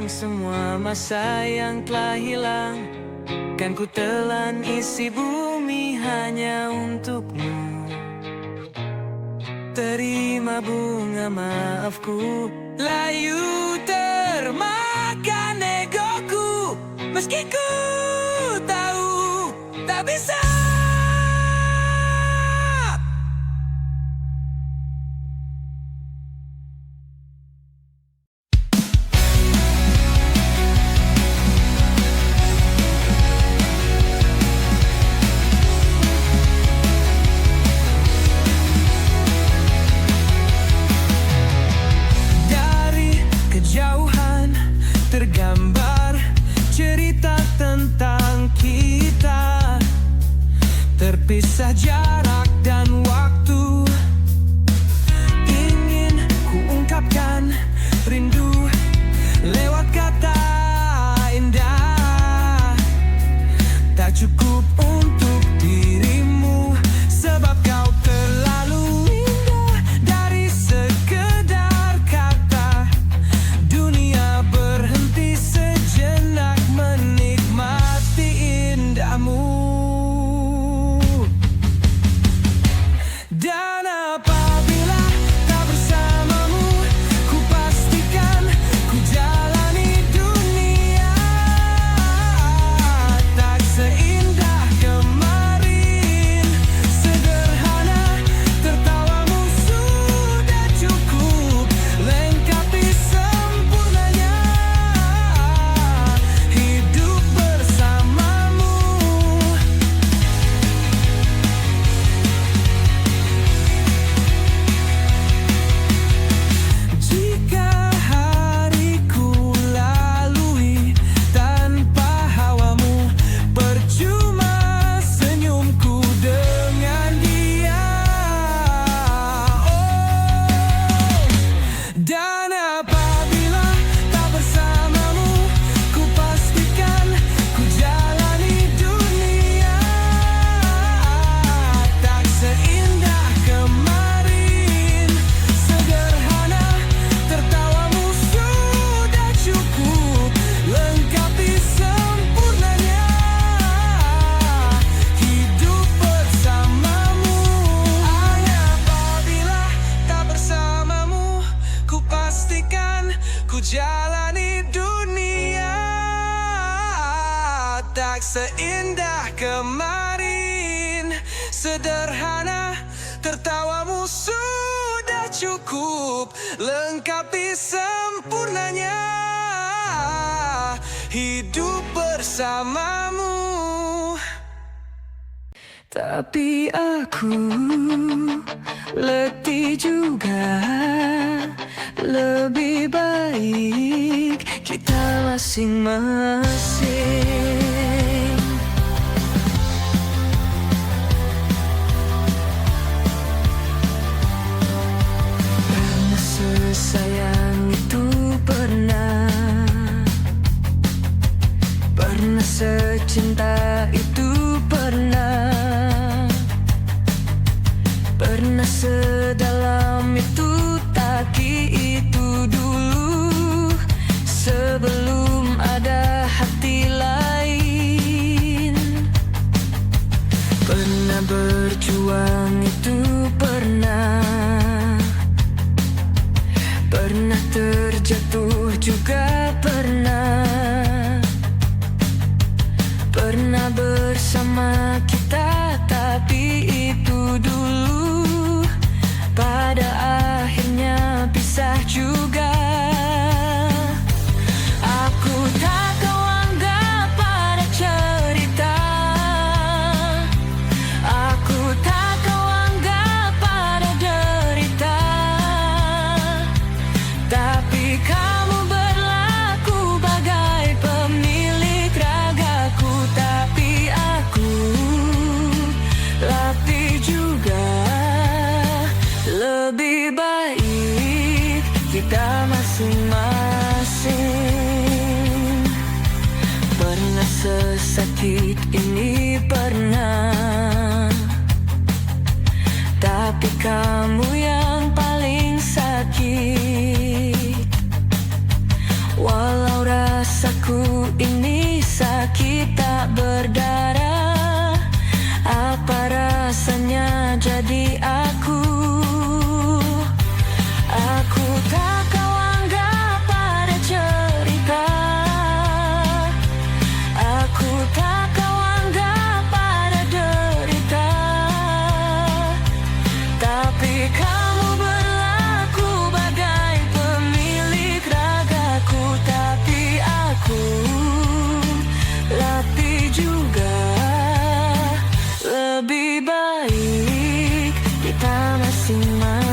semua masa yang telah hilang. Kan ku telan isi bumi hanya untukmu. Terima bunga maafku, layu termakan egoku. Meski ku tahu tak bisa. Tergambar cerita tentang kita, terpisah jarak dan waktu. Ingin ku ungkapkan rindu lewat kata indah. Tak cukup untuk dirimu, sebab kau terlalu indah. Dari sekedar kata, dunia berhenti sejenak menikmati indahmu. Dan apabila tak bersamamu, ku pastikan ku jalani dunia tak seindah kemarin. Sederhana, tertawamu sudah cukup lengkapi sempurnanya hidup bersamamu. Jika hariku lalui tanpa hawamu, percuma senyumku dengan dia. Dan apabila tak bersamamu, ku pastikan ku jalani dunia tak seindah kemarin. Sederhana, tertawamu sudah cukup lengkapi sempurnanya hidup bersamamu. Hanya apabila tak bersamamu, ku pastikan ku jalani dunia tak seindah kemarin. Sederhana, tertawamu sudah cukup lengkapi sempurnanya hidup bersamamu. Tapi aku letih juga. Lebih baik kita masing-masing. Pernah sesayang itu pernah secinta itu pernah sedalam itu. Tapi itu dulu, sebelum ada hati lain. Pernah berjuang itu pernah terjatuh juga pernah bersama kita. Tapi itu dulu, pada akhirnya pisah juga. Aku tak kau anggap pada cerita, aku tak kau anggap pada derita. Tapi kamu berlaku bagai pemilik ragaku. Tapi aku latih juga. Lebih baik kita masing-masing. Pernah sesakit ini tapi kamu yang paling sakit. Walau Dadaku ini sakit tak berdarah. Apa rasanya jadi aku? Aku tak kau anggap pada cerita. Aku tak kau anggap pada derita. Tapi kamu berlaku bagai pemilik ragaku. Tapi aku rapi juga. Lebih baik kita masing-masing.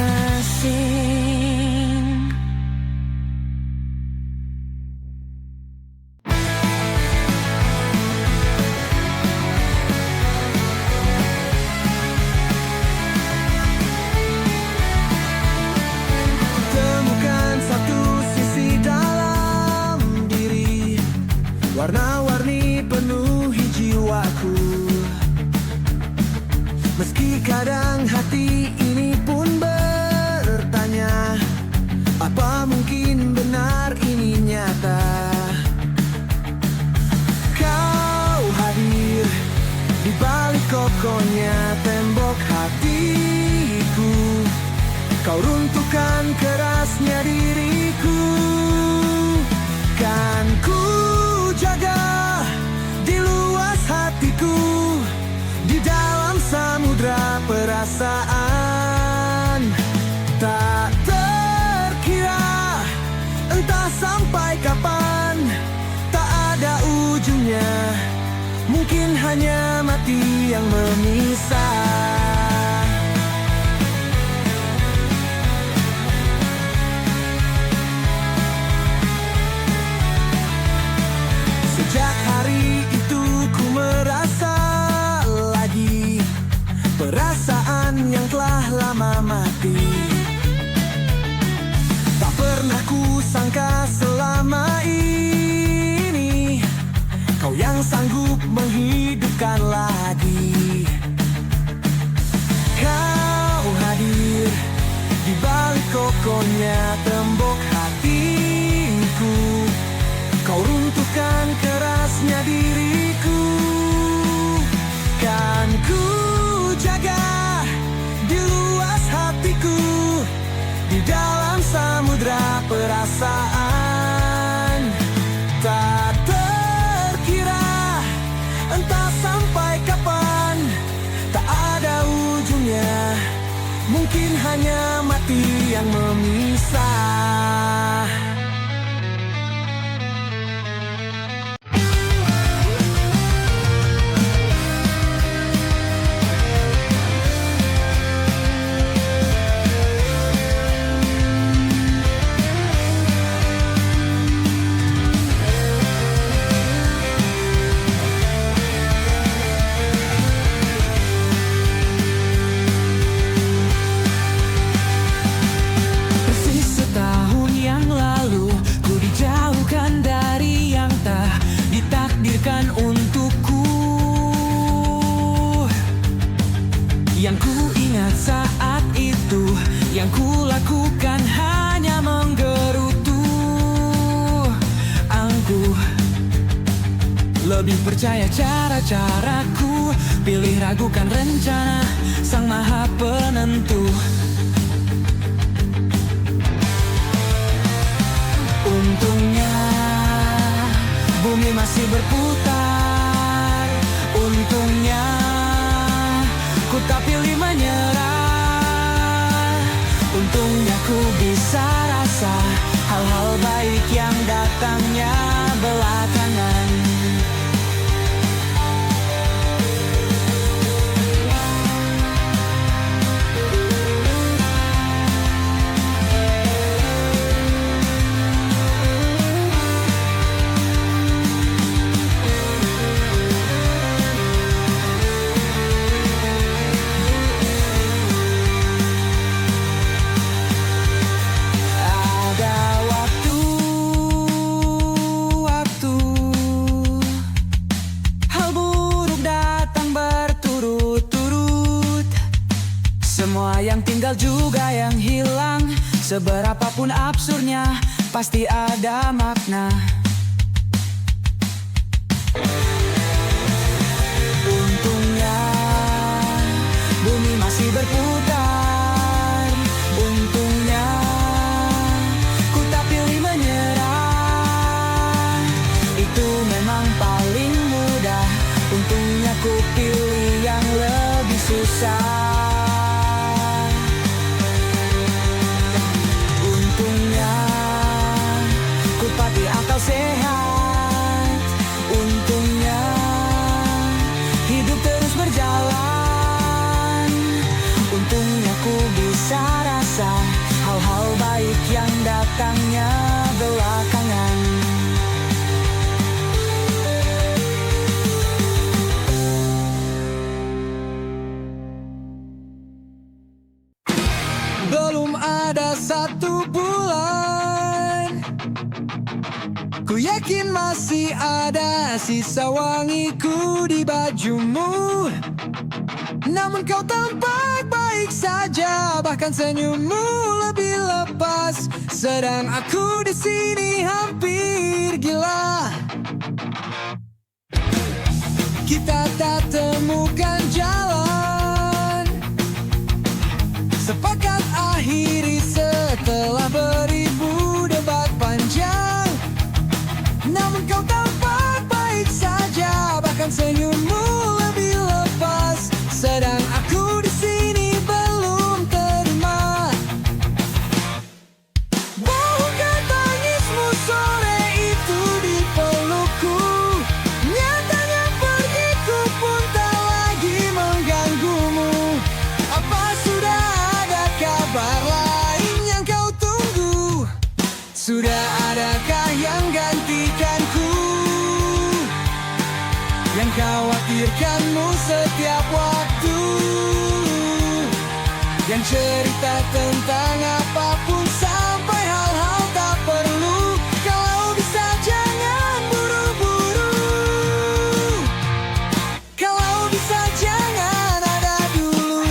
Temukan satu sisi dalam diri, warna-warni penuhi jiwaku. Meski kadang hati ini pun bertanya, apa mungkin benar ini nyata? Kau hadir di balik kokohnya tembok hatiku. Kau runtuhkan kerasnya diriku. Kan ku jaga di luas hatiku, di dalam samudra perasaan. Tak terkira entah sampai kapan, tak ada ujungnya, mungkin hanya mati yang memisah. Sejak hari itu ku merasa lagi perasaan yang telah lama mati. Tak pernah ku sangka selama ini kau yang sanggup menghidupkan lagi. Kau hadir di balik kokohnya tembok hatiku. Kau runtuhkan kerasnya diriku. Kan ku jaga di luas hatiku, di dalam samudra perasaan. Tak terkira entah sampai kapan, tak ada ujungnya, mungkin hanya mati yang memisah. Untukku, yang ku ingat saat itu, yang ku lakukan hanya menggerutu. Aku lebih percaya cara-caraku, pilih ragukan rencana Sang Maha Penentu. Untungnya bumi masih berputar. Untungnya ku tak pilih menyerah. Untungnya ku bisa rasa hal-hal baik yang datangnya belakangan. Tinggal juga yang hilang. Seberapapun absurdnya, pasti ada makna. bisa. Untungnya ku pati akal sehat. Untungnya hidup terus berjalan. Untungnya ku bisa rasa hal-hal baik yang datangnya belakangan. Belum ada 1 bulan, ku yakin masih ada sisa wangiku di bajumu. Namun kau tampak baik saja, bahkan senyummu lebih lepas. Sedang aku di sini hampir gila. Kita tak temukan jalan, sepakat akhiri setelah beribu debat panjang. Namun kau tampak baik saja, bahkan senyummu lebih lepas. Sedang aku di sini belum terima. Bohongkan tangismu sore itu di pelukku. Nyatanya pergiku pun tak lagi mengganggumu. Apa sudah ada kabar lain yang kau tunggu? Sudah adakah yang gantikanku? Yang khawatirkanmu setiap waktu, yang cerita tentang apapun sampai hal-hal tak perlu. Kalau bisa jangan buru-buru. Kalau bisa jangan ada dulu.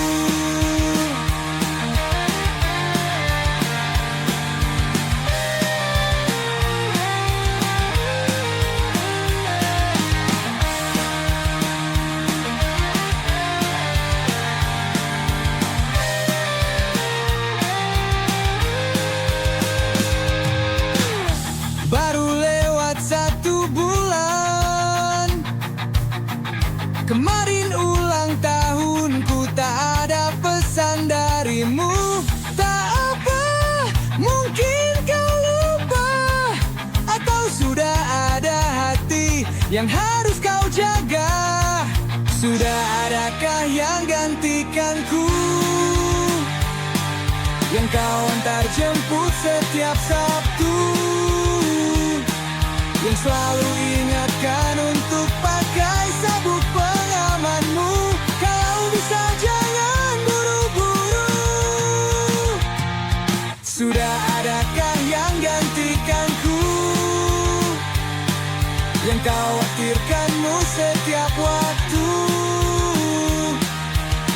Baru lewat 1 bulan, kemarin ulang tahunku, tak ada pesan darimu. Tak apa, mungkin kau lupa, atau sudah ada hati yang harus kau jaga. Sudah adakah yang gantikanku, yang kau antar jemput setiap Sabtu, yang selalu ingatkan untuk pakai sabuk pengamanmu. Kalau bisa jangan buru-buru. Sudah adakah yang gantikanku, yang khawatirkanmu setiap waktu,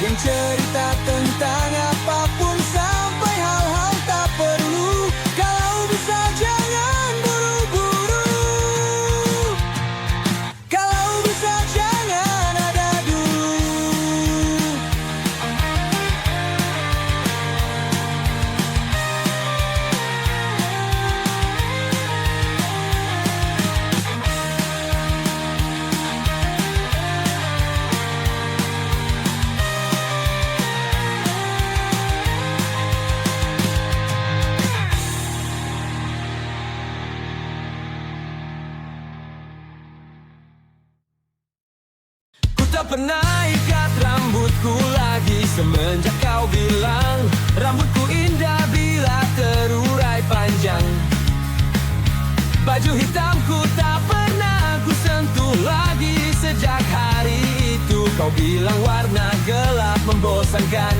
yang cerita tentang apapun sampai hal-hal tak perlu. Kalau bisa jangan buru-buru. Kalau bisa jangan ada dulu. Tak pernah ikat rambutku lagi semenjak kau bilang rambutku indah bila terurai panjang. Baju hitamku tak pernah ku sentuh lagi sejak hari itu. Kau bilang warna gelap membosankan.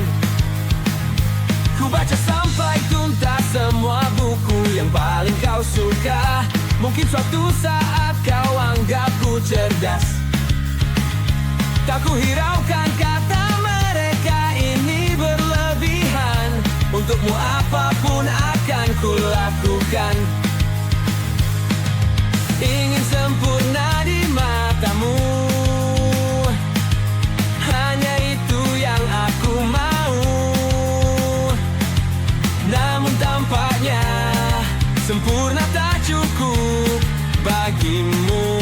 Ku baca sampai tuntas semua buku yang paling kau suka. Mungkin suatu saat kau anggapku cerdas. Tak ku hiraukan kata mereka ini berlebihan. Untukmu apapun akan ku lakukan. Ingin sempurna di matamu, hanya itu yang aku mau. Namun tampaknya sempurna tak cukup bagimu.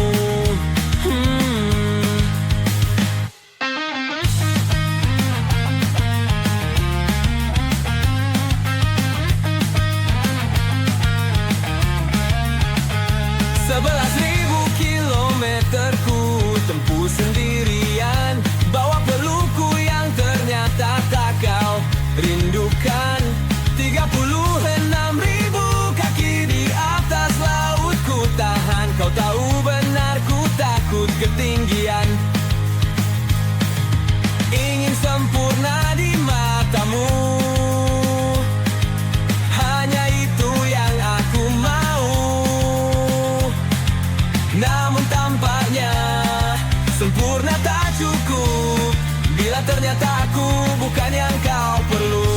ternyata aku bukan yang kau perlu.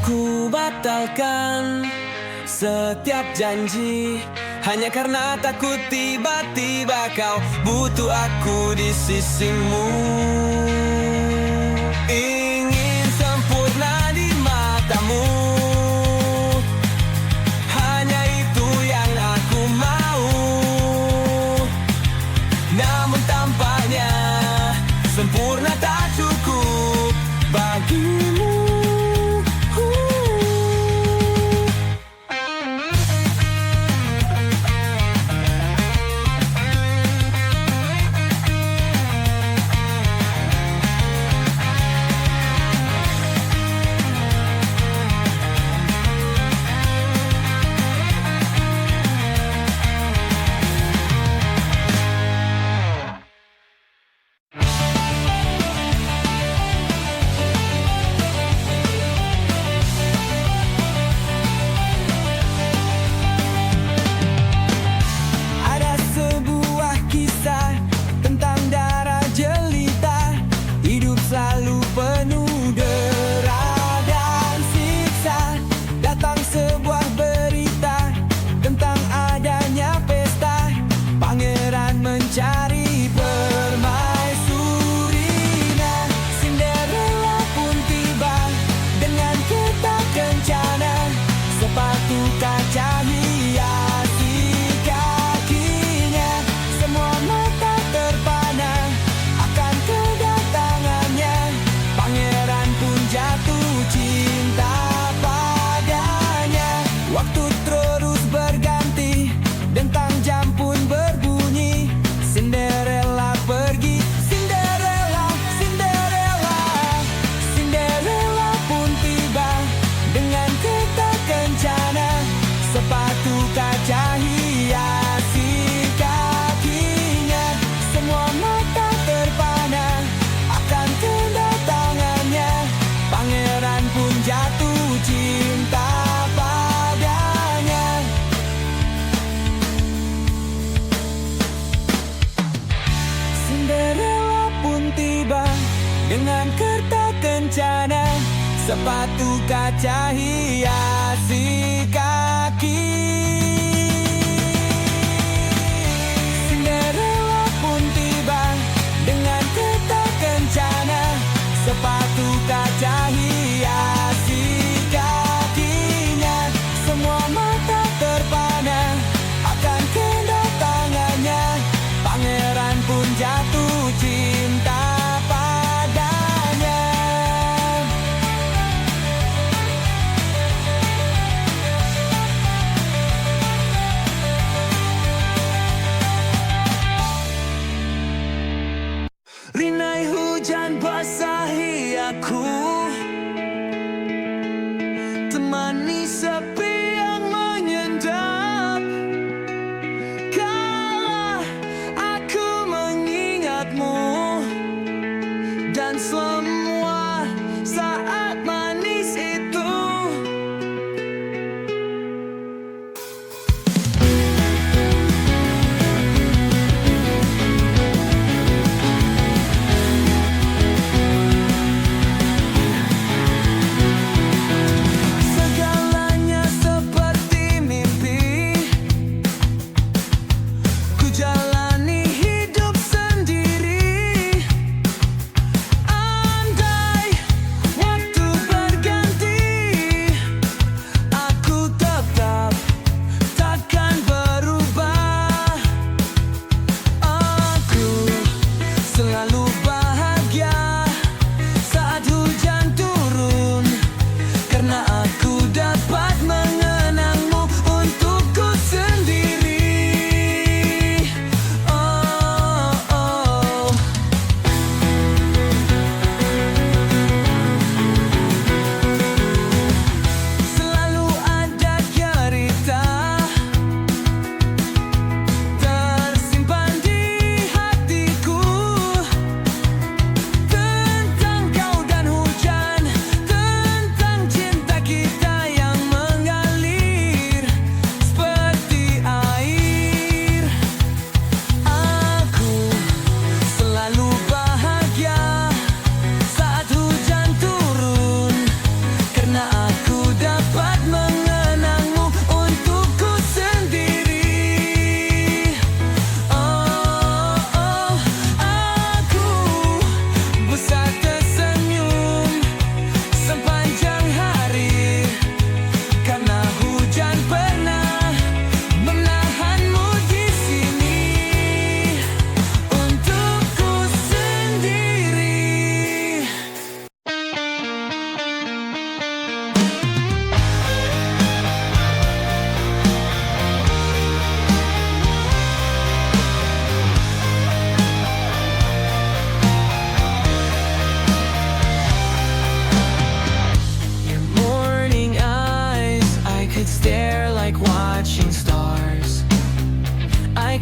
Ku batalkan setiap janji hanya karena takut tiba-tiba kau butuh aku di sisimu. Ingin sempurna di matamu, hanya itu yang aku mau. Namun tampaknya sempurna tak cukup bagimu. Selalu penuh dera dan siksa. Datang sebuah berita tentang adanya pesta. Pangeran mencari permaisurinya. Cinderella pun tiba dengan kereta kencana. Sepatu kaca hiasi kakinya. Semua mata terpana akan kedatangannya. Pangeran pun jatuh cinta padanya. Waktu terus berganti, dentang jam pun berbunyi. Cinderella pergi, Cinderella, Cinderella. Cinderella pun tiba dengan kereta kencana. Sepatu kaca hiasi kakinya. Semua mata terpana akan kedatangannya. Pangeran pun jatuh cinta padanya. Cinderella pun tiba dengan kereta kencana. Sepatu kaca hiasi kaki. Cinderella pun tiba dengan kereta kencana. Sepatu kaca hiasi kakinya. Semua mata terpana akan kedatangannya. Pangeran pun jatuh cinta padanya.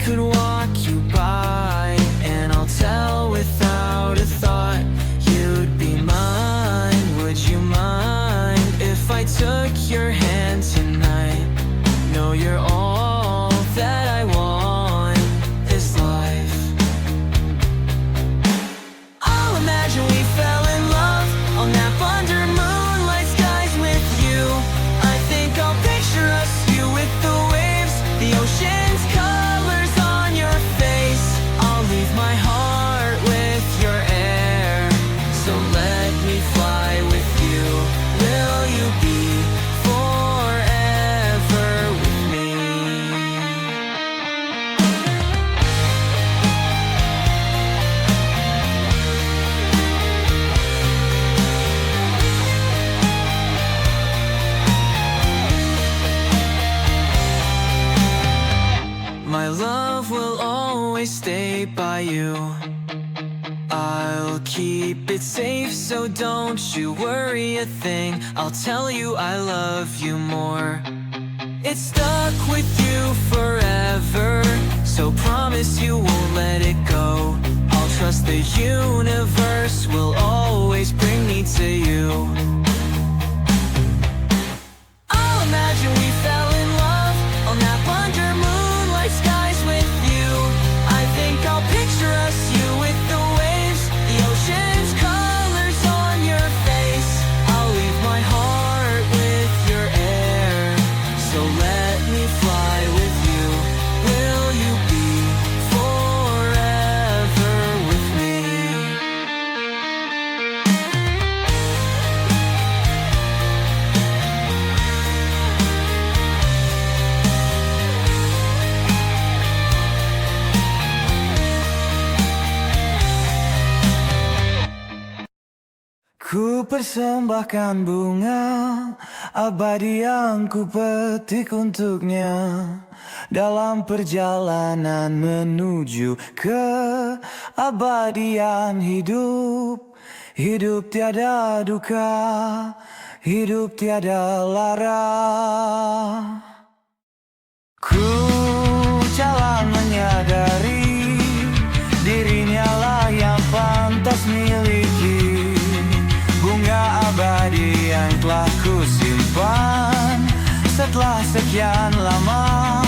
could walk you by, and I'll tell without a thought you'd be mine. Would you mind if I took your hand tonight? No, you're all that I want this life. I'll imagine we fell in love on that under moonlight skies with you. I think I'll picture us, you with the waves, the ocean's colors on your face. I'll leave my heart with your air, so let me fly with you. Will you be forever with me? My love will always stay by you. I'll keep it safe, so don't you worry a thing. I'll tell you I love you more. It's stuck with you forever, so promise you won't let it go. I'll trust the universe will always bring me to you. I'll imagine we fell in love on that under moonlight skies with you. I think I'll picture us, you with the waves, the ocean's colors on your face. I'll leave my heart with your air, so let me fly with you. Will you be forever with me? Ku persembahkan bunga abadi yang ku petik untuknya dalam perjalanan menuju keabadian hidup. Hidup tiada duka, hidup tiada lara. Ku jalan menyadari dirinya lah yang pantas miliki bunga abadi yang telah ku simpan setelah sekian lama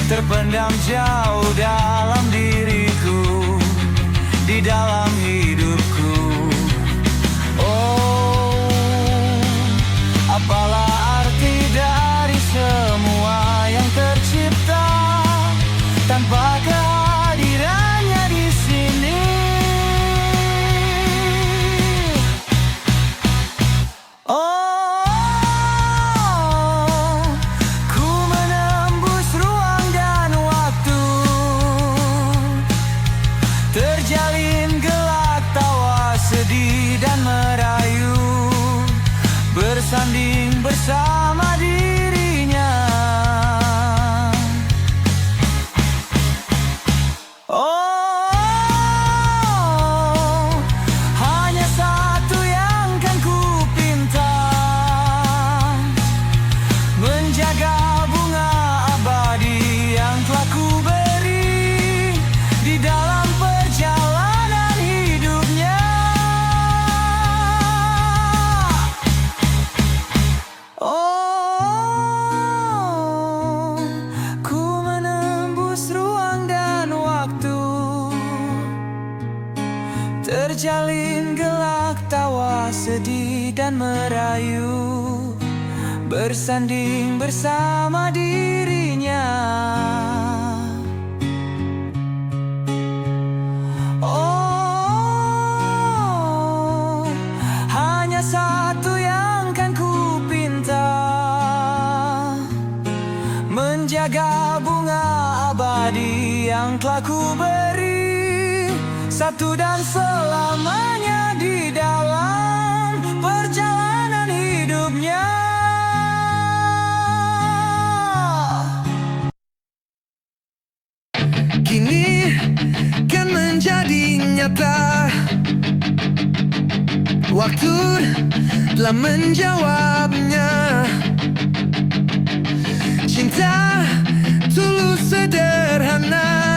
terpendam jauh dalam diriku, di dalam hidupku. Oh, apalah arti dari semua yang tercipta tanpa kehadirannya di sini. Oh, ku menembus ruang dan waktu, terjalin gelak tawa sedih dan merayu, bersanding bersama dirinya. Oh, hanya satu yang kan ku pinta, menjaga bunga abadi yang telah ku beri di dalam perjalanan hidupnya. Oh, ku menembus ruang dan waktu, terjalin gelak tawa sedih dan merayu, bersanding bersama dirinya. Oh, hanya satu yang kan ku pinta, menjaga bunga abadi yang telah ku beri, satu dan selamanya di dalam perjalanan hidupnya. Kini kan menjadi nyata, waktu telah menjawabnya. Cinta tulus sederhana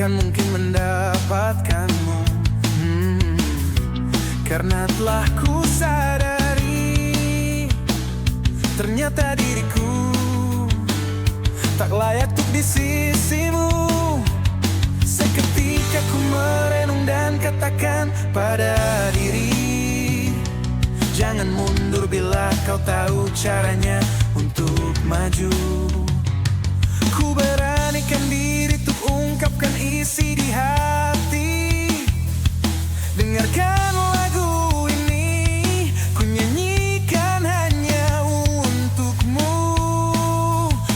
akan mungkin mendapatkanmu. Karena telah ku sadari, ternyata diriku tak layak untuk di sisimu. Seketika ku merenung dan katakan pada diri, jangan mundur bila kau tahu caranya untuk maju. Ku beranikan diri untuk ungkapkan isi di hati. Dengarkan lagu ini, ku nyanyikan hanya untukmu.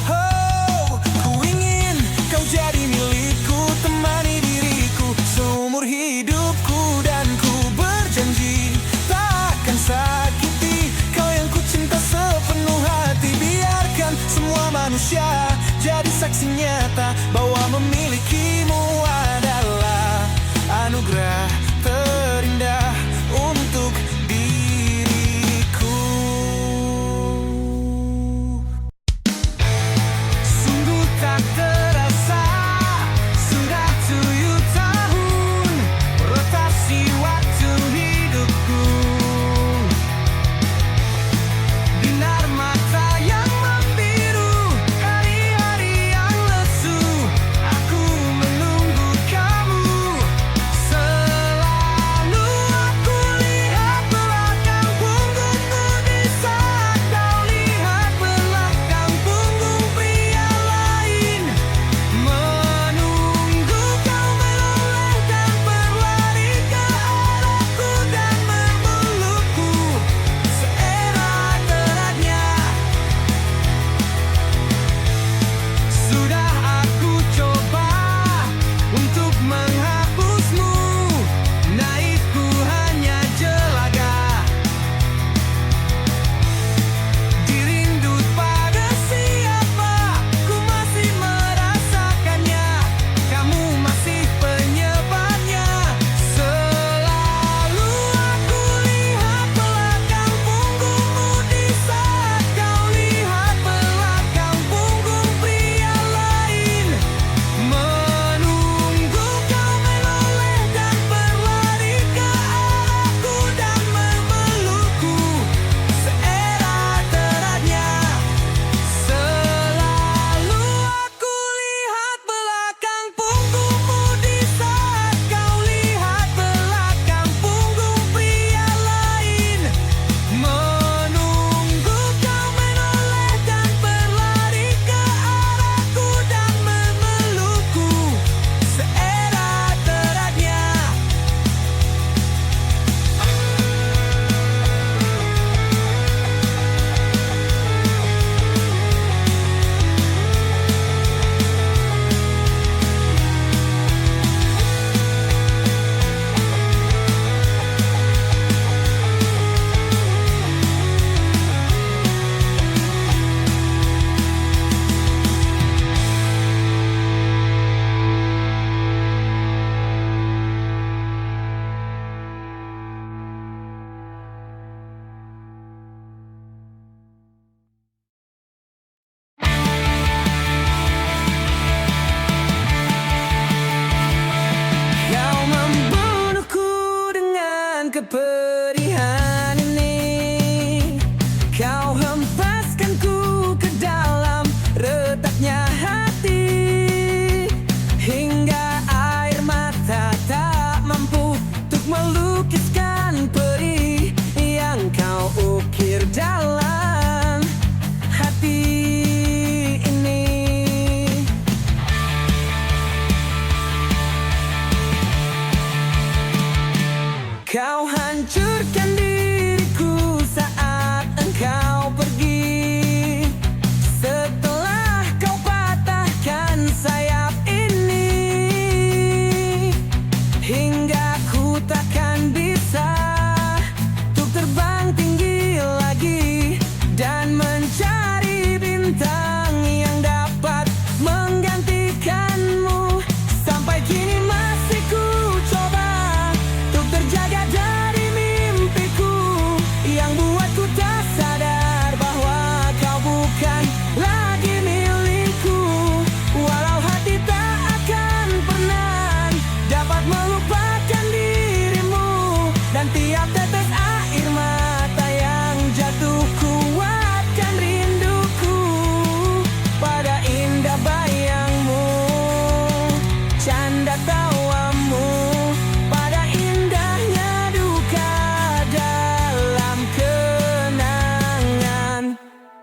Oh, ku ingin kau jadi milikku, temani diriku seumur hidupku. Dan ku berjanji takkan sakiti kau yang ku cinta sepenuh hati. Biarkan semua manusia jadi saksi nyata bahwa memilikimu adalah anugerah terindah untuk diriku. Sungguh tak terasa sudah 7 tahun rotasi waktu hidupku. Binar mata yang membiru, hari-hari yang lesu, aku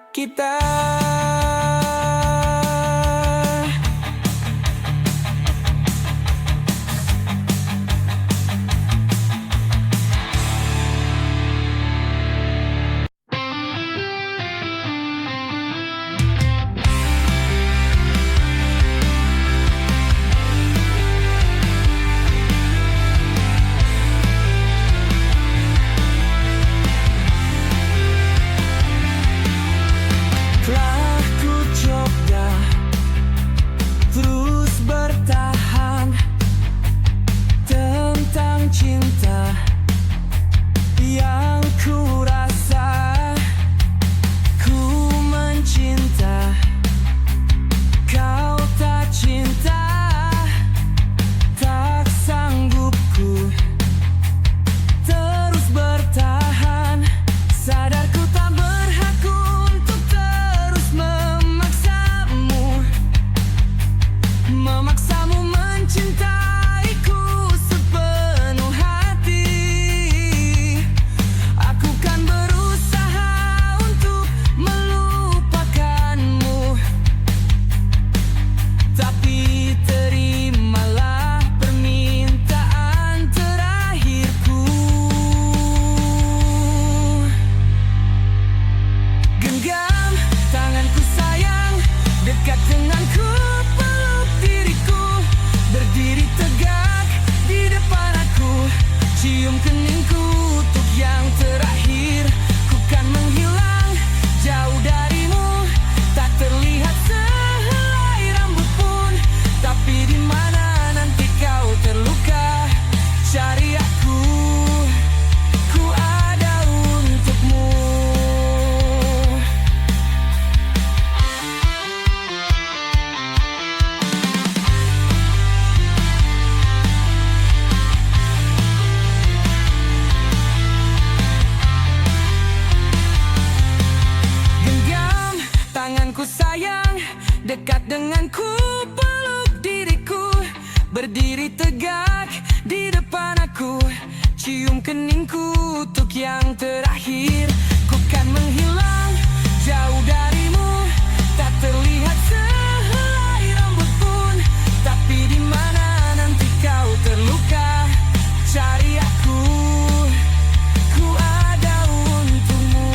kita. Telah ku coba terus bertahan tentang cinta yang ku rasa. Ku mencinta, kau tak cinta. Tak sanggup ku terus bertahan. Sadar ku tak berhak untuk terus memaksamu mencintaiku sepenuh hati. Aku kan berusaha untuk melupakanmu, tapi terimalah permintaan terakhirku. Genggam tanganku sayang, dekat denganku, peluk diriku, berdiri tegak di depan aku, cium keningku untuk yang terakhir. Ku kan menghilang jauh darimu, tak terlihat sehelai rambut pun, tapi di mana nanti kau terluka, cari aku, ku ada untukmu. Genggam tanganku sayang, dekat denganku, peluk diriku, berdiri tegak di depan aku, cium keningku untuk yang terakhir. Ku kan menghilang jauh darimu, tak terlihat sehelai rambut pun, tapi di mana nanti kau terluka, cari aku, ku ada untukmu.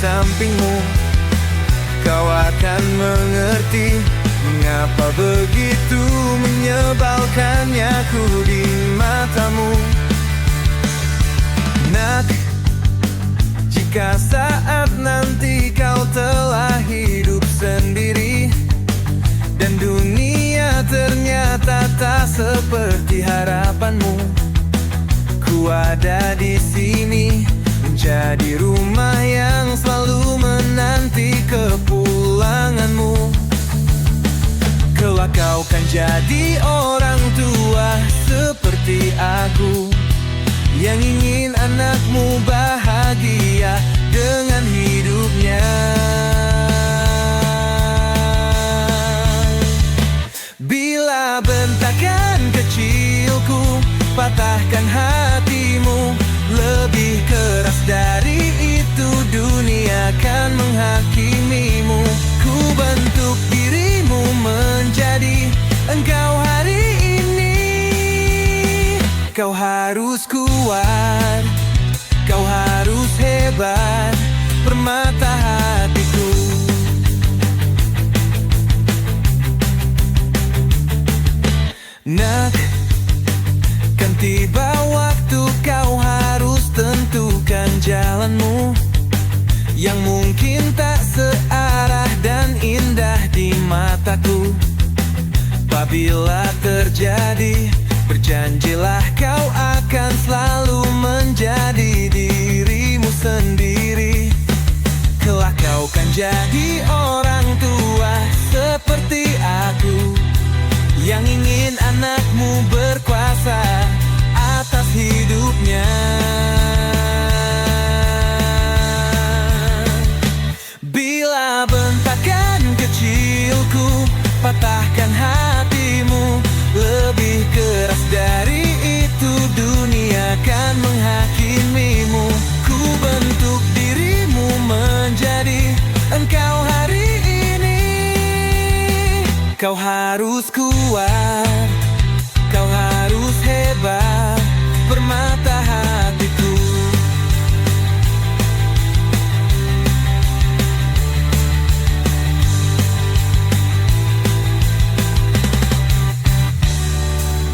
sampingmu, kau akan mengerti mengapa begitu menyebalkannya aku di matamu. Nak, jika saat nanti kau telah hidup sendiri dan dunia ternyata tak seperti harapanmu, ku ada di sini menjadi rumah yang selalu menanti kepulanganmu. Kelak kau kan jadi orang tua seperti aku, yang ingin anakmu bahagia dengan hidupnya. Bila bentakan kecilku patahkan hatimu, lebih keras dari itu dunia akan menghakimimu. Ku bentuk dirimu menjadi engkau hari ini. Kau harus kuat, kau harus hebat, permata hatiku. Nak, kan tiba waktu kau harus tentukan jalanmu, yang mungkin tak searah dan indah di mataku. Apabila terjadi, berjanjilah kau akan selalu menjadi dirimu sendiri. Kelak kau kan jadi orang tua seperti aku, yang ingin anakmu berkuasa atas hidupnya. Bila bentakan kecilku patahkan hatimu, lebih keras dari itu dunia akan menghakimimu. Ku bentuk dirimu menjadi engkau hari ini. Kau harus kuat, kau harus hebat, permata hatiku.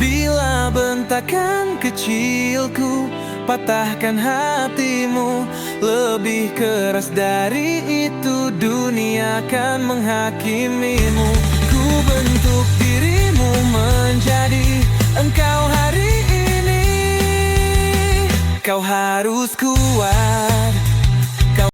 Bila bentakan kecilku patahkan hatimu, lebih keras dari itu dunia akan menghakimimu. Ku bentuk dirimu menjadi engkau hari ini. Kau harus kuat,